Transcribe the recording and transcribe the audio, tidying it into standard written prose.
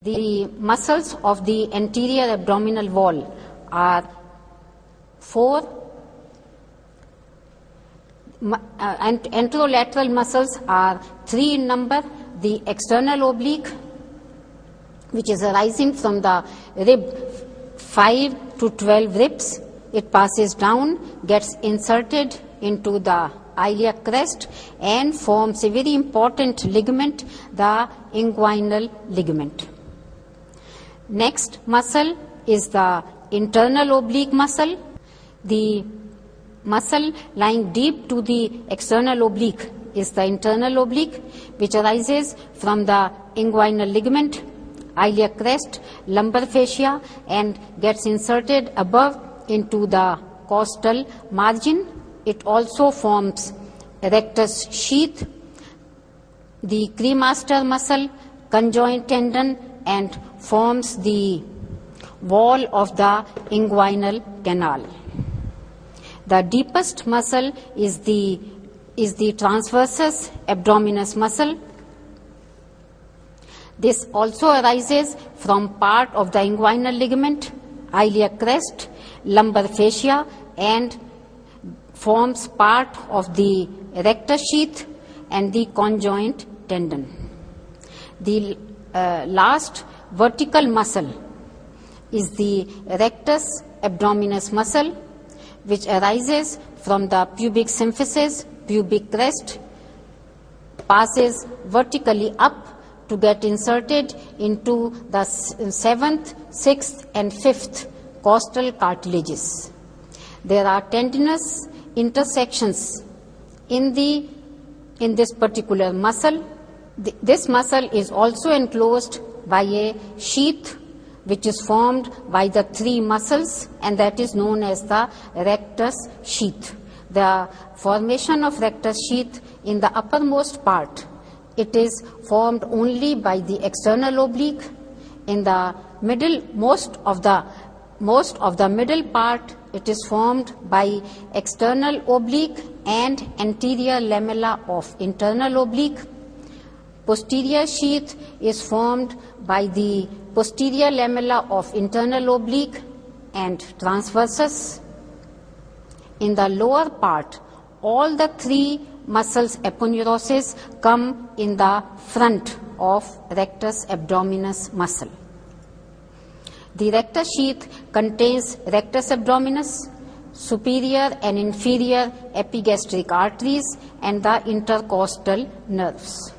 The muscles of the anterior abdominal wall are 4, and anterolateral muscles are 3 in number. The external oblique, which is arising from the rib 5 to 12 ribs, it passes down, gets inserted into the iliac crest and forms a very important ligament, the inguinal ligament. Next muscle is the internal oblique muscle. The muscle lying deep to the external oblique is the internal oblique, which arises from the inguinal ligament, iliac crest, lumbar fascia, and gets inserted above into the costal margin. It also forms rectus sheath, the cremaster muscle, conjoint tendon, and forms the wall of the inguinal canal. The deepest muscle is the transversus abdominis muscle. This also arises from part of the inguinal ligament, iliac crest, lumbar fascia, and forms part of the rectus sheath and the conjoint tendon. The last vertical muscle is the rectus abdominis muscle, which arises from the pubic symphysis, pubic crest, passes vertically up to get inserted into the 7th, 6th, and 5th costal cartilages. There are tendinous intersections in this particular muscle. This muscle is also enclosed by a sheath which is formed by the 3 muscles, and that is known as the rectus sheath. The formation of rectus sheath in the uppermost part, it is formed only by the external oblique. In the middle, most of the middle part, it is formed by external oblique and anterior lamella of internal oblique. Posterior sheath is formed by the posterior lamella of internal oblique and transversus. In the lower part, all the 3 muscles aponeurosis come in the front of rectus abdominis muscle. The rectus sheath contains rectus abdominis, superior and inferior epigastric arteries, and the intercostal nerves.